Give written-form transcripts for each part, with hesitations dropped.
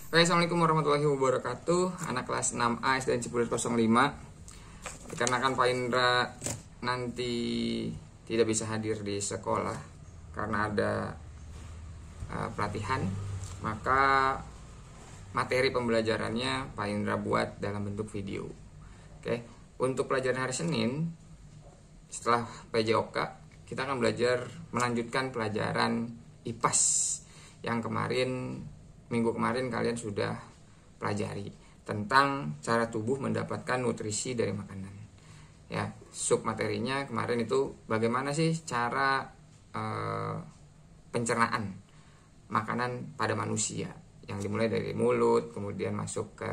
Oke, assalamualaikum warahmatullahi wabarakatuh. Anak kelas 6A SDN Cipulir 05. Dikarenakan Pak Indra nanti tidak bisa hadir di sekolah karena ada pelatihan, maka materi pembelajarannya Pak Indra buat dalam bentuk video. Oke, untuk pelajaran hari Senin setelah PJOK kita akan belajar melanjutkan pelajaran IPAS yang minggu kemarin kalian sudah pelajari tentang cara tubuh mendapatkan nutrisi dari makanan. Ya, sub materinya kemarin itu bagaimana sih cara pencernaan makanan pada manusia, yang dimulai dari mulut, kemudian masuk ke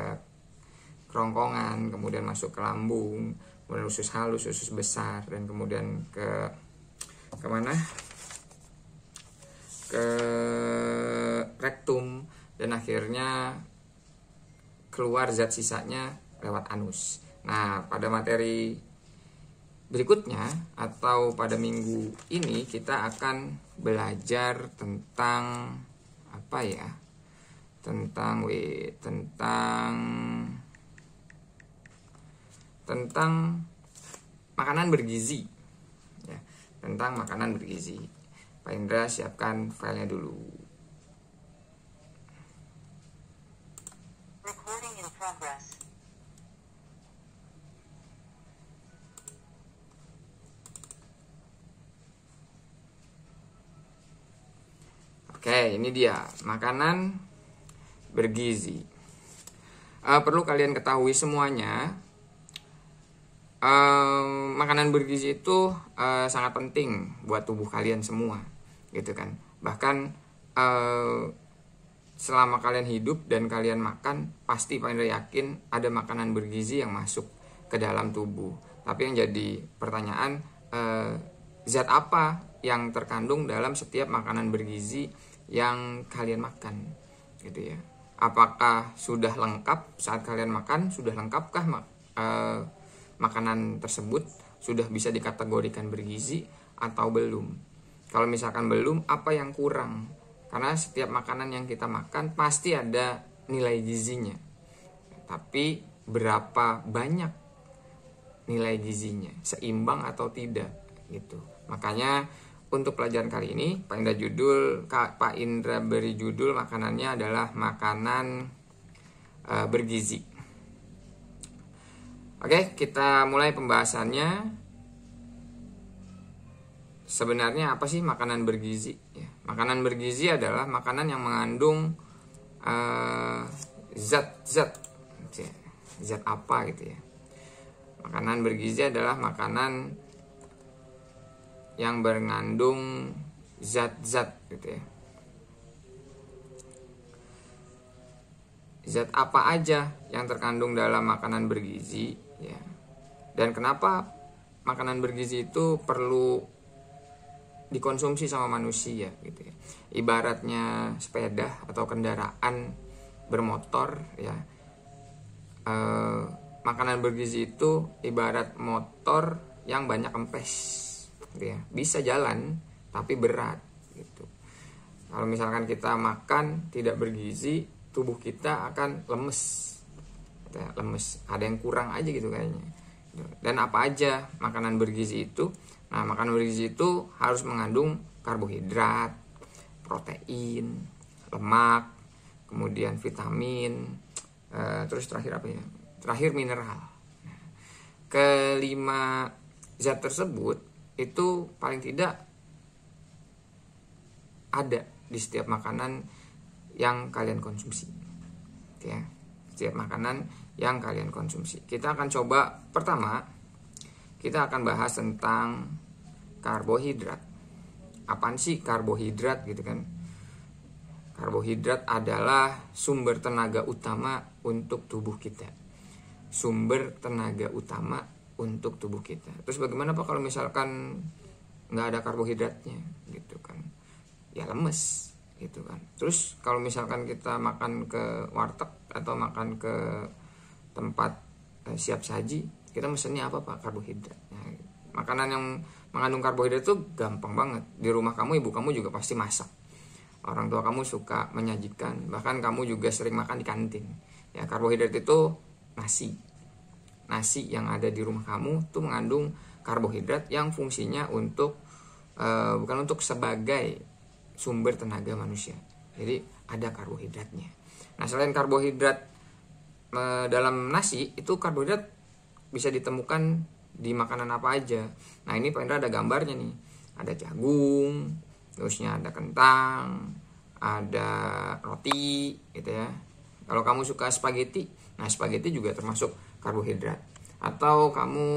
kerongkongan, kemudian masuk ke lambung, kemudian usus halus, usus besar, dan kemudian kemana? Ke rektum, dan akhirnya keluar zat sisanya lewat anus. Nah, pada materi berikutnya atau pada minggu ini kita akan belajar tentang apa ya? Tentang makanan bergizi. Ya, tentang makanan bergizi. Pak Indra siapkan filenya dulu. Recording in progress. Oke, ini dia makanan bergizi. Perlu kalian ketahui semuanya, makanan bergizi itu sangat penting buat tubuh kalian semua, gitu kan. Bahkan selama kalian hidup dan kalian makan, pasti Pak Indra yakin ada makanan bergizi yang masuk ke dalam tubuh. Tapi yang jadi pertanyaan, zat apa yang terkandung dalam setiap makanan bergizi yang kalian makan, gitu ya. Apakah sudah lengkap saat kalian makan? Sudah lengkapkah makanan tersebut sudah bisa dikategorikan bergizi atau belum? Kalau misalkan belum, apa yang kurang? Karena setiap makanan yang kita makan pasti ada nilai gizinya. Tapi berapa banyak nilai gizinya? Seimbang atau tidak? Gitu. Makanya untuk pelajaran kali ini Pak Indra beri judul makanannya adalah makanan bergizi. Oke, kita mulai pembahasannya. Sebenarnya apa sih makanan bergizi? Ya, makanan bergizi adalah makanan yang mengandung zat apa gitu ya. Makanan bergizi adalah makanan yang mengandung zat-zat gitu ya. Zat apa aja yang terkandung dalam makanan bergizi ya. Dan kenapa makanan bergizi itu perlu dikonsumsi sama manusia gitu ya. Ibaratnya sepeda atau kendaraan bermotor ya. Makanan bergizi itu ibarat motor yang banyak kempes gitu ya. Bisa jalan tapi berat gitu. Kalau misalkan kita makan tidak bergizi, tubuh kita akan lemes gitu ya, lemes. Ada yang kurang aja gitu kayaknya. Dan apa aja makanan bergizi itu? Nah, makanan bergizi itu harus mengandung karbohidrat, protein, lemak, kemudian vitamin, terus terakhir apa ya? Terakhir mineral. Nah, kelima zat tersebut itu paling tidak ada di setiap makanan yang kalian konsumsi. Ya, setiap makanan yang kalian konsumsi. Kita akan coba pertama, kita akan bahas tentang karbohidrat. Apaan sih karbohidrat gitu kan? Karbohidrat adalah sumber tenaga utama untuk tubuh kita. Sumber tenaga utama untuk tubuh kita. Terus bagaimana Pak kalau misalkan nggak ada karbohidratnya gitu kan? Ya lemes gitu kan. Terus kalau misalkan kita makan ke warteg atau makan ke tempat siap saji, kita mesennya apa Pak? Karbohidrat. Nah, makanan yang mengandung karbohidrat itu gampang banget. Di rumah kamu, ibu kamu juga pasti masak. orang tua kamu suka menyajikan, bahkan kamu juga sering makan di kantin. Ya, karbohidrat itu nasi yang ada di rumah kamu tuh mengandung karbohidrat yang fungsinya untuk bukan untuk sebagai sumber tenaga manusia. Jadi ada karbohidratnya. Nah, selain karbohidrat dalam nasi, itu karbohidrat bisa ditemukan di makanan apa aja. Nah, ini Pak Indra ada gambarnya nih. Ada jagung, terusnya ada kentang, ada roti gitu ya. Kalau kamu suka spaghetti, nah spaghetti juga termasuk karbohidrat. Atau kamu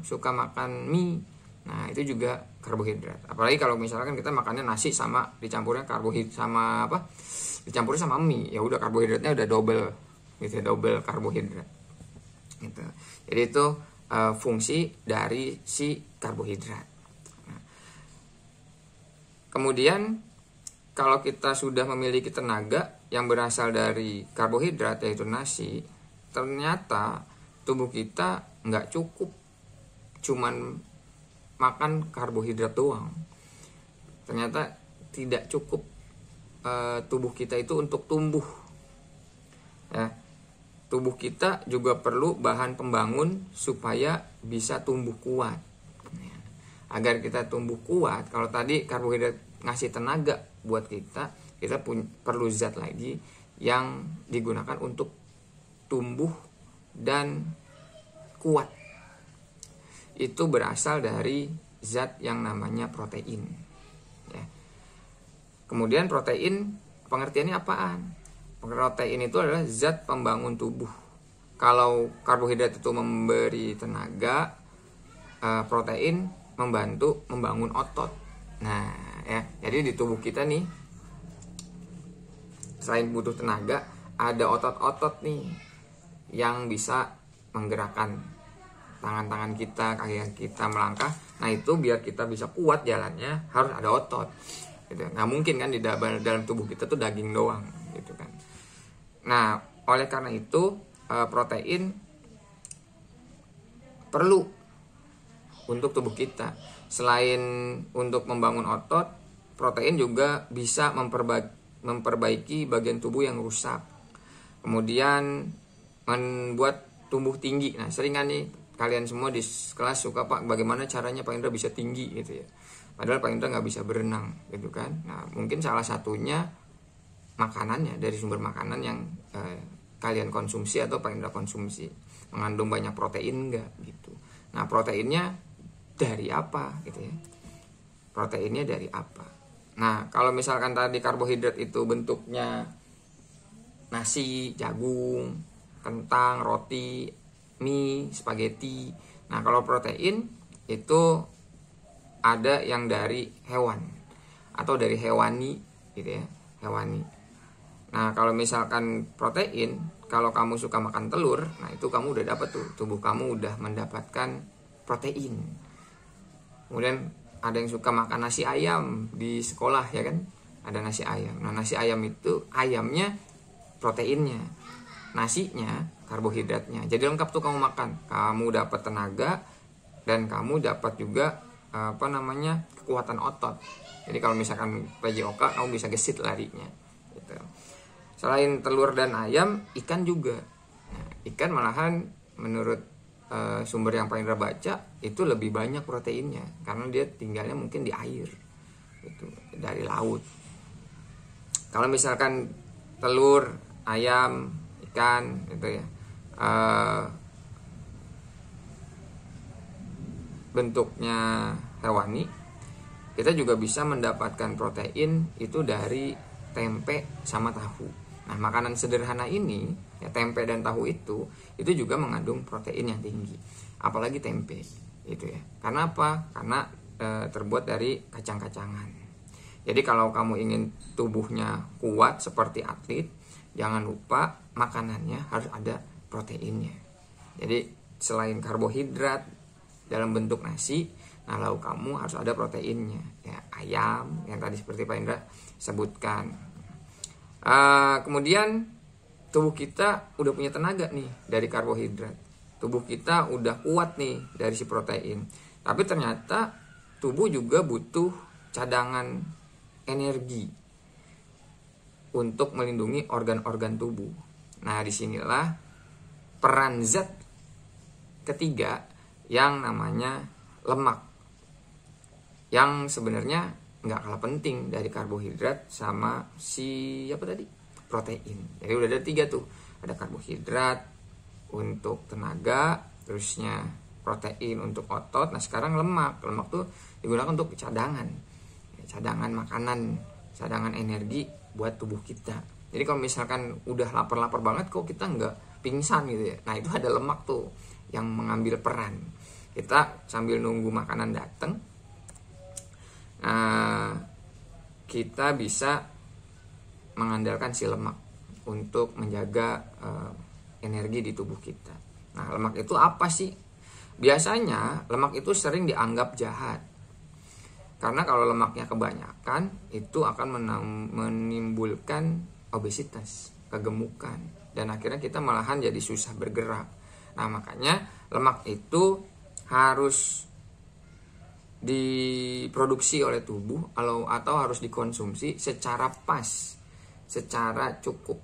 suka makan mie, nah itu juga karbohidrat. Apalagi kalau misalkan kita makannya nasi sama dicampurnya karbohidrat sama apa? Dicampurnya sama mie, ya udah karbohidratnya udah double gitu, double karbohidrat. Gitu. Jadi itu fungsi dari si karbohidrat. Nah, kemudian kalau kita sudah memiliki tenaga yang berasal dari karbohidrat yaitu nasi, ternyata tubuh kita nggak cukup cuman makan karbohidrat doang. Ternyata tidak cukup tubuh kita itu untuk tumbuh. Ya, tubuh kita juga perlu bahan pembangun supaya bisa tumbuh kuat. Agar kita tumbuh kuat, kalau tadi karbohidrat ngasih tenaga buat kita perlu zat lagi yang digunakan untuk tumbuh dan kuat. Itu berasal dari zat yang namanya protein. Ya. Kemudian protein pengertiannya apaan? Protein itu adalah zat pembangun tubuh. Kalau karbohidrat itu memberi tenaga, protein membantu membangun otot. Nah, ya, jadi di tubuh kita nih, selain butuh tenaga, ada otot-otot nih yang bisa menggerakkan tangan-tangan kita, kaki kita melangkah. Nah, itu biar kita bisa kuat jalannya harus ada otot. Gitu. Nggak mungkin kan di dalam tubuh kita tuh daging doang, gitu kan. Nah, oleh karena itu protein perlu untuk tubuh kita. Selain untuk membangun otot, protein juga bisa memperbaiki bagian tubuh yang rusak. Kemudian membuat tumbuh tinggi. Nah, sering kan nih kalian semua di kelas suka, Pak, bagaimana caranya Pak Indra bisa tinggi gitu ya. Padahal Pak Indra nggak bisa berenang gitu kan. Nah, mungkin salah satunya makanannya, dari sumber makanan yang kalian konsumsi atau Pak Indra konsumsi. Mengandung banyak protein nggak gitu. Nah, proteinnya dari apa gitu ya. Proteinnya dari apa. Nah, kalau misalkan tadi karbohidrat itu bentuknya nasi, jagung, kentang, roti, mie, spaghetti. Nah, kalau protein itu ada yang dari hewan atau dari hewani gitu ya, hewani. Nah, kalau misalkan protein, kalau kamu suka makan telur, nah itu kamu udah dapat tuh, tubuh kamu udah mendapatkan protein. Kemudian ada yang suka makan nasi ayam di sekolah ya kan, ada nasi ayam. Nah, nasi ayam itu ayamnya proteinnya, nasinya karbohidratnya. Jadi lengkap tuh kamu makan. Kamu dapat tenaga dan kamu dapat juga kekuatan otot. Jadi kalau misalkan PJOK kamu bisa gesit larinya. Gitu. Selain telur dan ayam, ikan juga. Nah, ikan malahan menurut sumber yang paling terbaca itu lebih banyak proteinnya karena dia tinggalnya mungkin di air, gitu, dari laut. Kalau misalkan telur, ayam, ikan gitu ya, bentuknya hewani, kita juga bisa mendapatkan protein itu dari tempe sama tahu. Nah, makanan sederhana ini ya, tempe dan tahu itu juga mengandung protein yang tinggi. Apalagi tempe itu ya. Karena apa? Karena terbuat dari kacang-kacangan. Jadi kalau kamu ingin tubuhnya kuat seperti atlet, jangan lupa makanannya harus ada proteinnya. Jadi selain karbohidrat dalam bentuk nasi, nah lauk kamu harus ada proteinnya. Ya, ayam yang tadi seperti Pak Indra sebutkan. Kemudian tubuh kita udah punya tenaga nih dari karbohidrat. Tubuh kita udah kuat nih dari si protein. Tapi ternyata tubuh juga butuh cadangan energi. untuk melindungi organ-organ tubuh. Nah, disinilah peran zat ketiga yang namanya lemak, yang sebenarnya nggak kalah penting dari karbohidrat sama si apa tadi, protein. Jadi udah ada 3 tuh, ada karbohidrat untuk tenaga, terusnya protein untuk otot. Nah sekarang lemak tuh digunakan untuk cadangan makanan, cadangan energi buat tubuh kita. Jadi kalau misalkan udah lapar banget kok kita nggak pingsan gitu ya, nah itu ada lemak tuh yang mengambil peran. Kita sambil nunggu makanan datang, kita bisa mengandalkan si lemak untuk menjaga energi di tubuh kita. Nah, lemak itu apa sih? Biasanya lemak itu sering dianggap jahat, karena kalau lemaknya kebanyakan itu akan menimbulkan obesitas, kegemukan, dan akhirnya kita malahan jadi susah bergerak. Nah, makanya lemak itu harus diproduksi oleh tubuh atau harus dikonsumsi secara pas, secara cukup,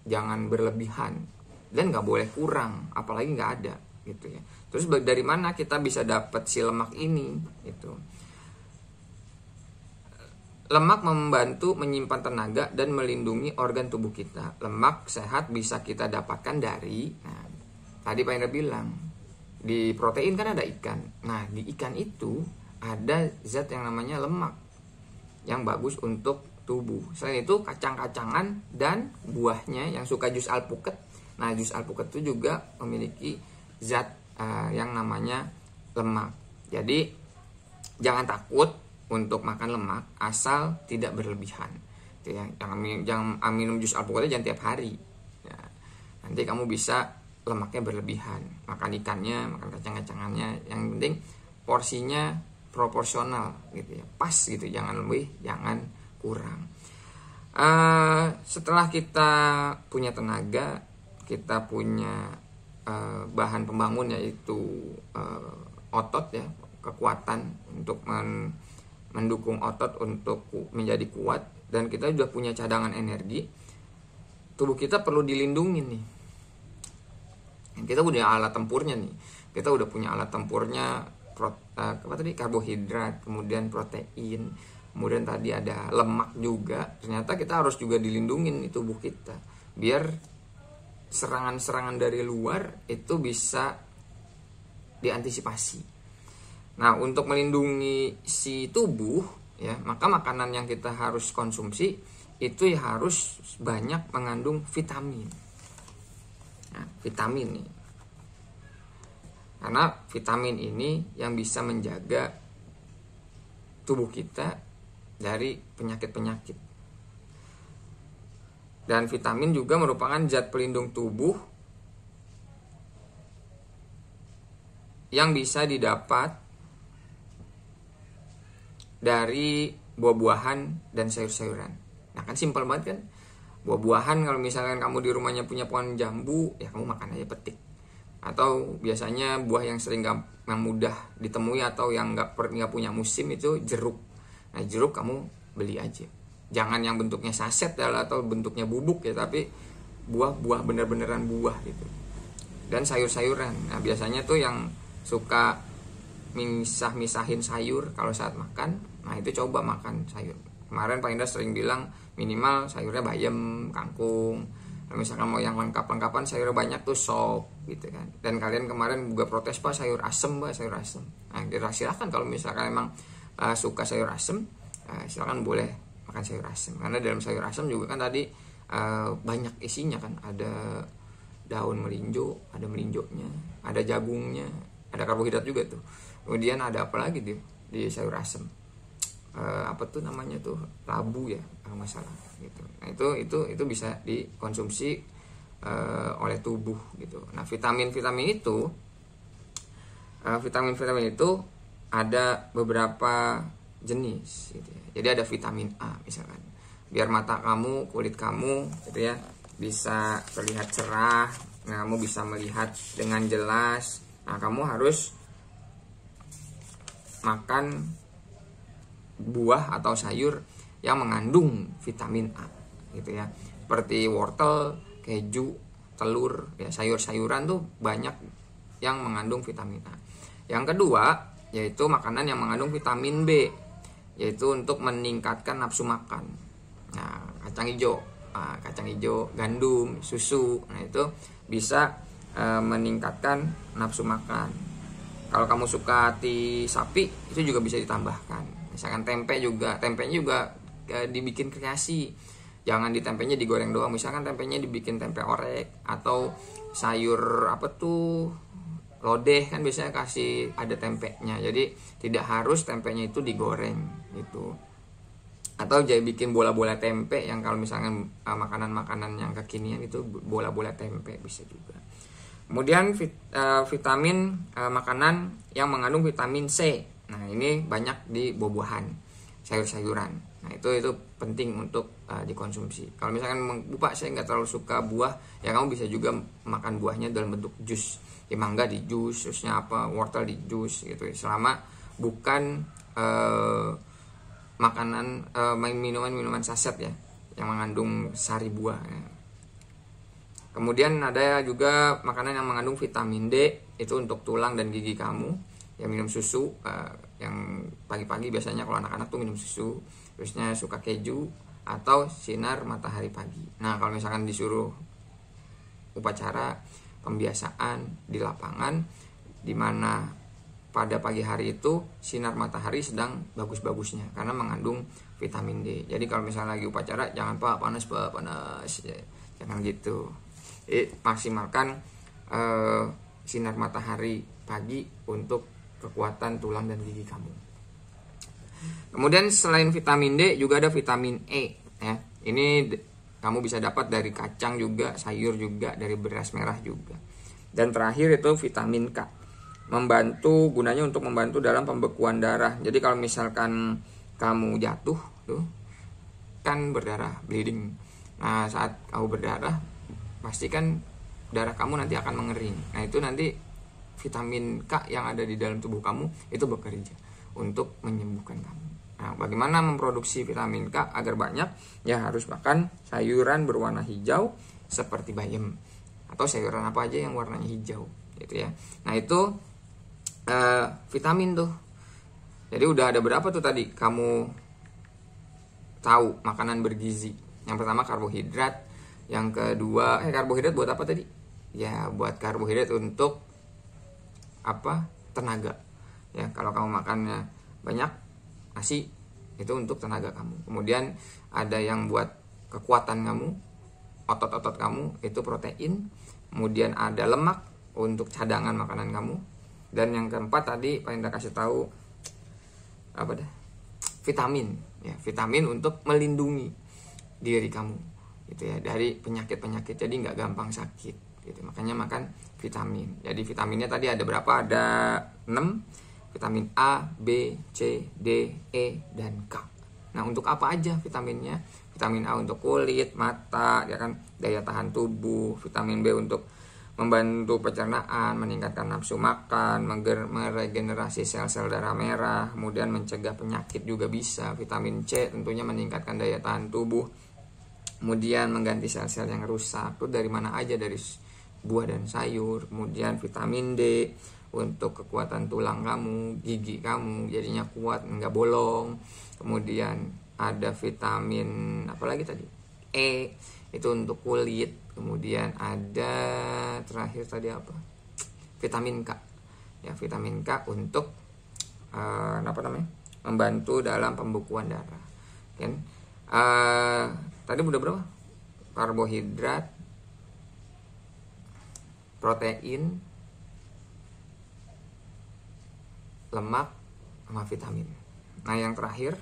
jangan berlebihan, dan nggak boleh kurang, apalagi nggak ada gitu ya. Terus dari mana kita bisa dapat si lemak ini gitu? Lemak membantu menyimpan tenaga dan melindungi organ tubuh kita. Lemak sehat bisa kita dapatkan dari, nah, tadi Pak Indra bilang, di protein kan ada ikan. Nah, di ikan itu ada zat yang namanya lemak yang bagus untuk tubuh. Selain itu kacang-kacangan dan buahnya yang suka jus alpukat. Nah, jus alpukat itu juga memiliki zat yang namanya lemak. Jadi jangan takut untuk makan lemak asal tidak berlebihan. Gitu ya. Jangan minum jus alpukatnya jangan tiap hari. Ya. Nanti kamu bisa lemaknya berlebihan. Makan ikannya, makan kacang-kacangannya, yang penting porsinya proporsional gitu ya, pas gitu, jangan lebih, jangan kurang. Setelah kita punya tenaga, kita punya bahan pembangun yaitu otot ya, kekuatan untuk mendukung otot untuk menjadi kuat, dan kita sudah punya cadangan energi, tubuh kita perlu dilindungi nih. Kita punya alat tempurnya nih. Kita udah punya alat tempurnya, karbohidrat, kemudian protein, kemudian tadi ada lemak juga. Ternyata kita harus juga dilindungin di tubuh kita, biar serangan-serangan dari luar itu bisa diantisipasi. Nah, untuk melindungi si tubuh ya, maka makanan yang kita harus konsumsi itu ya harus banyak mengandung vitamin. Nah, vitamin nih, karena vitamin ini yang bisa menjaga tubuh kita dari penyakit-penyakit. Dan vitamin juga merupakan zat pelindung tubuh yang bisa didapat dari buah-buahan dan sayur-sayuran. Nah, kan simpel banget kan? Buah-buahan, kalau misalkan kamu di rumahnya punya pohon jambu, ya kamu makan aja, petik. Atau biasanya buah yang yang mudah ditemui atau yang nggak punya musim itu jeruk. Nah, jeruk kamu beli aja. Jangan yang bentuknya saset atau bentuknya bubuk ya, tapi buah bener-beneran buah gitu. Dan sayur-sayuran. Nah, biasanya tuh yang suka misah-misahin sayur kalau saat makan, nah itu coba makan sayur. Kemarin Pak Indra sering bilang minimal sayurnya bayam, kangkung. Kalau misalkan mau yang lengkap-lengkapan sayurnya banyak tuh sop gitu kan. Dan kalian kemarin juga protes, Pak, sayur asem, Pak, sayur asem. Nah, silahkan kalau misalkan emang suka sayur asem, silahkan boleh makan sayur asem. Karena dalam sayur asem juga kan tadi banyak isinya kan. Ada daun melinjo, ada melinjonya, ada jagungnya, ada karbohidrat juga tuh. Kemudian ada apa lagi tuh di sayur asem? Apa tuh namanya tuh, labu ya kalau nggak salah gitu. Nah itu bisa dikonsumsi oleh tubuh gitu. Nah vitamin itu ada beberapa jenis gitu ya. Jadi ada vitamin A misalkan, biar mata kamu, kulit kamu gitu ya bisa terlihat cerah, nah, kamu bisa melihat dengan jelas. Nah, kamu harus makan buah atau sayur yang mengandung vitamin A gitu ya. Seperti wortel, keju, telur, ya sayur-sayuran tuh banyak yang mengandung vitamin A. Yang kedua yaitu makanan yang mengandung vitamin B, yaitu untuk meningkatkan nafsu makan. Nah, kacang hijau, gandum, susu, nah itu bisa meningkatkan nafsu makan. Kalau kamu suka hati sapi, itu juga bisa ditambahkan. Misalkan tempenya juga dibikin kreasi. Jangan ditempenya digoreng doang. Misalkan tempenya dibikin tempe orek atau sayur lodeh kan biasanya kasih ada tempenya. Jadi tidak harus tempenya itu digoreng gitu. Atau jadi bikin bola-bola tempe yang kalau misalkan makanan-makanan yang kekinian itu bola-bola tempe bisa juga. Kemudian vitamin makanan yang mengandung vitamin C. Nah, ini banyak di buah-buahan, sayur-sayuran. Nah, itu penting untuk dikonsumsi. Kalau misalkan Bapak saya nggak terlalu suka buah, ya kamu bisa juga makan buahnya dalam bentuk jus. Ya, mangga di jus, jusnya wortel di jus gitu. Selama bukan minuman saset ya, yang mengandung sari buah. Ya. Kemudian ada juga makanan yang mengandung vitamin D, itu untuk tulang dan gigi kamu. Ya, minum susu, yang pagi-pagi biasanya kalau anak-anak tuh minum susu, terusnya suka keju atau sinar matahari pagi. Nah, kalau misalkan disuruh upacara pembiasaan di lapangan, di mana pada pagi hari itu sinar matahari sedang bagus-bagusnya karena mengandung vitamin D. Jadi kalau misalnya lagi upacara, jangan panas ya. Jangan gitu. Maksimalkan sinar matahari pagi untuk kekuatan tulang dan gigi kamu. Kemudian selain vitamin D juga ada vitamin E ya. Ini kamu bisa dapat dari kacang juga, sayur juga, dari beras merah juga. Dan terakhir itu vitamin K. Gunanya untuk membantu dalam pembekuan darah. Jadi kalau misalkan kamu jatuh tuh kan berdarah, bleeding. Nah, saat kamu berdarah pastikan darah kamu nanti akan mengering. Nah, itu nanti vitamin K yang ada di dalam tubuh kamu itu bekerja untuk menyembuhkan kamu. Nah, bagaimana memproduksi vitamin K agar banyak? Ya harus makan sayuran berwarna hijau seperti bayam atau sayuran apa aja yang warnanya hijau gitu ya. Nah, itu vitamin tuh. Jadi udah ada berapa tuh tadi kamu tahu makanan bergizi? Yang pertama karbohidrat, yang kedua karbohidrat buat apa tadi? Ya buat karbohidrat untuk tenaga. Ya, kalau kamu makannya banyak nasi itu untuk tenaga kamu. Kemudian ada yang buat kekuatan kamu, otot-otot kamu itu protein. Kemudian ada lemak untuk cadangan makanan kamu. Dan yang keempat tadi Pak Indra kasih tahu vitamin. Ya, vitamin untuk melindungi diri kamu gitu ya dari penyakit-penyakit, jadi nggak gampang sakit gitu. Makanya makan vitamin. Jadi vitaminnya tadi ada berapa? Ada 6. Vitamin A, B, C, D, E, dan K. Nah, untuk apa aja vitaminnya? Vitamin A untuk kulit, mata, ya kan, daya tahan tubuh. Vitamin B untuk membantu pencernaan, meningkatkan nafsu makan, meregenerasi sel-sel darah merah, kemudian mencegah penyakit juga bisa. Vitamin C tentunya meningkatkan daya tahan tubuh, kemudian mengganti sel-sel yang rusak. Itu dari mana aja? Dari buah dan sayur. Kemudian vitamin D untuk kekuatan tulang kamu, gigi kamu jadinya kuat, nggak bolong. Kemudian ada vitamin apalagi tadi? E, itu untuk kulit. Kemudian ada terakhir tadi apa? Vitamin K. Ya, vitamin K untuk membantu dalam pembekuan darah. Kan? Tadi udah berapa? Karbohidrat, protein, lemak, sama vitamin. Nah, yang terakhir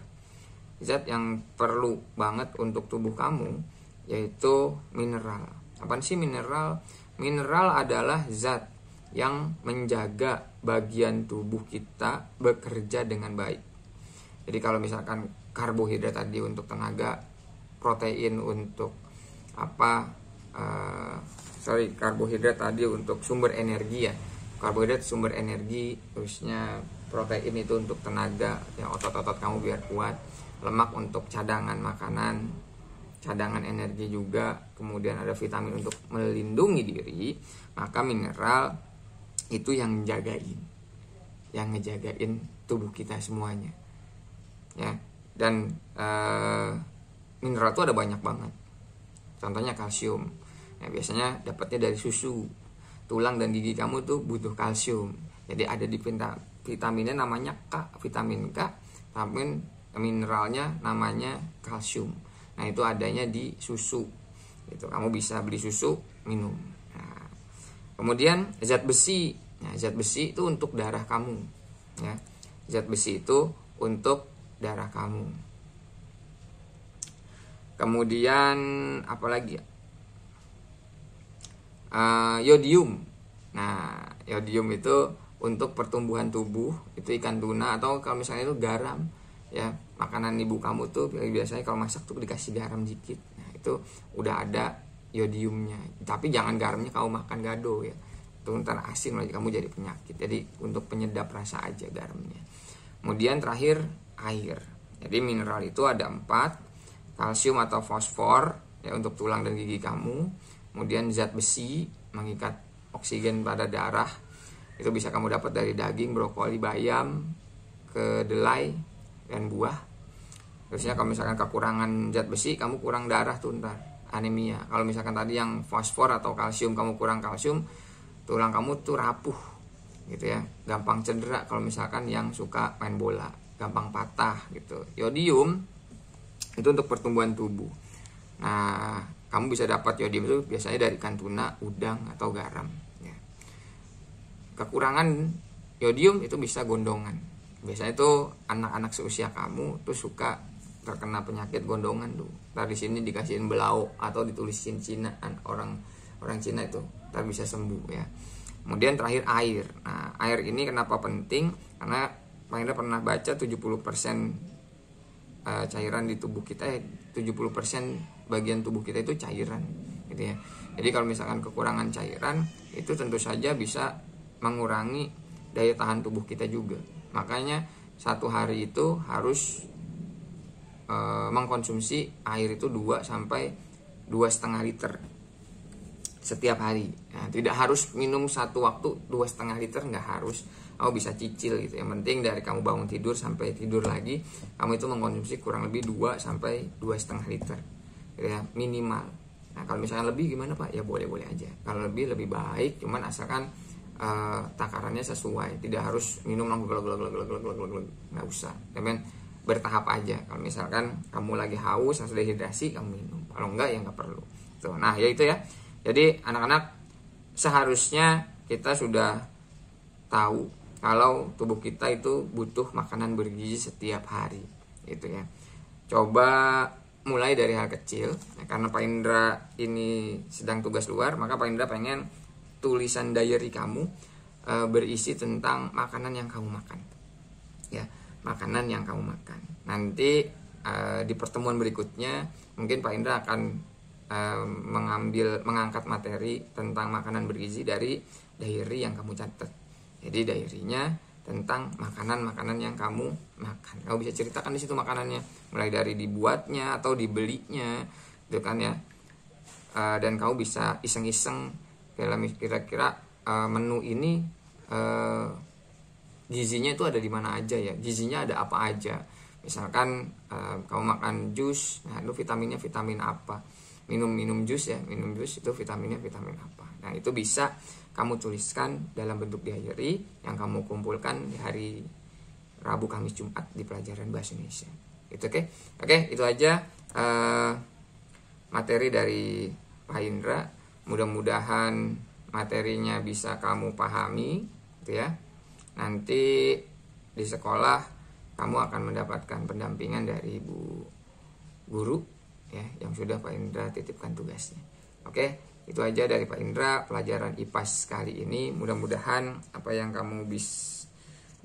zat yang perlu banget untuk tubuh kamu yaitu mineral. Apa sih mineral? Mineral adalah zat yang menjaga bagian tubuh kita bekerja dengan baik. Jadi kalau misalkan karbohidrat tadi untuk tenaga, protein untuk karbohidrat tadi untuk sumber energi ya. Karbohidrat sumber energi, terusnya protein itu untuk tenaga, ya otot-otot kamu biar kuat. Lemak untuk cadangan makanan. cadangan energi juga, kemudian ada vitamin untuk melindungi diri, maka mineral itu yang ngejagain tubuh kita semuanya ya. Dan mineral itu ada banyak banget, contohnya kalsium ya, biasanya dapatnya dari susu. Tulang dan gigi kamu tuh butuh kalsium, jadi ada di vitaminnya namanya vitamin K, tapi mineralnya namanya kalsium. Nah itu adanya di susu, itu kamu bisa beli susu minum. Nah, kemudian zat besi. Nah, zat besi itu untuk darah kamu ya. Zat besi itu untuk darah kamu. Kemudian apalagi ya? Yodium. Nah yodium itu untuk pertumbuhan tubuh, itu ikan tuna, atau kalau misalnya itu garam ya, makanan ibu kamu tuh biasanya kalau masak tuh dikasih garam dikit. Nah itu udah ada yodiumnya, tapi jangan garamnya kamu makan gado ya, itu ntar asin lagi kamu jadi penyakit. Jadi untuk penyedap rasa aja garamnya. Kemudian terakhir air. Jadi mineral itu ada 4, kalsium atau fosfor ya untuk tulang dan gigi kamu. Kemudian zat besi mengikat oksigen pada darah, itu bisa kamu dapat dari daging, brokoli, bayam, kedelai, dan buah. Terusnya kalau misalkan kekurangan zat besi, kamu kurang darah tuh ntar, anemia. Kalau misalkan tadi yang fosfor atau kalsium, kamu kurang kalsium, tulang kamu tuh rapuh gitu ya, gampang cedera. Kalau misalkan yang suka main bola, gampang patah gitu. Yodium itu untuk pertumbuhan tubuh. Nah kamu bisa dapat yodium itu biasanya dari ikan tuna, udang, atau garam ya. Kekurangan yodium itu bisa gondongan. Biasanya itu anak-anak seusia kamu tuh suka terkena penyakit gondongan tuh. Ntar di sini dikasihin belau atau ditulisin Cina, orang Cina itu ntar bisa sembuh ya. Kemudian terakhir air. Nah air ini kenapa penting? Karena Pak Indra pernah baca 70% cairan di tubuh kita, 70% bagian tubuh kita itu cairan gitu ya. Jadi kalau misalkan kekurangan cairan itu tentu saja bisa mengurangi daya tahan tubuh kita juga. Makanya satu hari itu harus mengkonsumsi air itu 2 sampai 2,5 liter setiap hari. Nah, tidak harus minum satu waktu 2,5 liter, nggak harus. Kamu bisa cicil gitu. Yang penting dari kamu bangun tidur sampai tidur lagi, kamu itu mengkonsumsi kurang lebih 2 sampai 2,5 liter gitu ya, minimal. Nah kalau misalnya lebih gimana Pak? Ya boleh-boleh aja. Kalau lebih baik, cuman asalkan takarannya sesuai. Tidak harus minum langsung glog, nggak usah. Tapi bertahap aja. Kalau misalkan kamu lagi haus, harus dehidrasi, kamu minum. Kalau enggak ya nggak perlu. Tuh, nah ya itu ya. Jadi anak-anak seharusnya kita sudah tahu kalau tubuh kita itu butuh makanan bergizi setiap hari, gitu ya. Coba mulai dari hal kecil. Nah, karena Pak Indra ini sedang tugas luar, maka Pak Indra pengen tulisan diary kamu berisi tentang makanan yang kamu makan, ya, makanan yang kamu makan. Nanti di pertemuan berikutnya mungkin Pak Indra akan mengangkat materi tentang makanan bergizi dari diary yang kamu catat. Jadi diary-nya tentang makanan-makanan yang kamu makan. Kamu bisa ceritakan di situ makanannya, mulai dari dibuatnya atau dibelinya, gitu kan ya. Dan kamu bisa iseng-iseng kira-kira menu ini gizinya itu ada di mana aja ya, gizinya ada apa aja. Misalkan kamu makan jus, nah itu vitaminnya vitamin apa. Minum jus ya, minum jus itu vitaminnya vitamin apa. Nah itu bisa kamu tuliskan dalam bentuk diary yang kamu kumpulkan di hari Rabu, Kamis, Jumat di pelajaran Bahasa Indonesia. Itu oke, itu aja materi dari Pak Indra. Mudah-mudahan materinya bisa kamu pahami, gitu ya. Nanti di sekolah kamu akan mendapatkan pendampingan dari ibu guru ya, yang sudah Pak Indra titipkan tugasnya. Oke, itu aja dari Pak Indra pelajaran IPAS kali ini. Mudah-mudahan apa yang kamu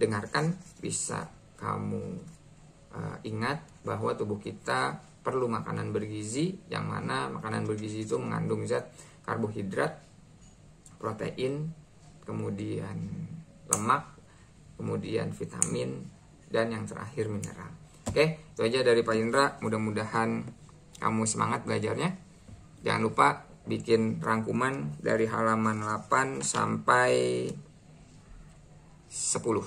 dengarkan bisa kamu ingat bahwa tubuh kita perlu makanan bergizi, yang mana makanan bergizi itu mengandung zat karbohidrat, protein, kemudian lemak, kemudian vitamin, dan yang terakhir mineral. Oke, itu aja dari Pak Indra. Mudah-mudahan kamu semangat belajarnya. Jangan lupa bikin rangkuman dari halaman 8 sampai 10.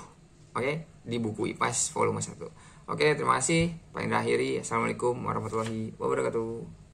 Oke, di buku IPAS volume 1. Oke, terima kasih. Paling akhiri, assalamualaikum warahmatullahi wabarakatuh.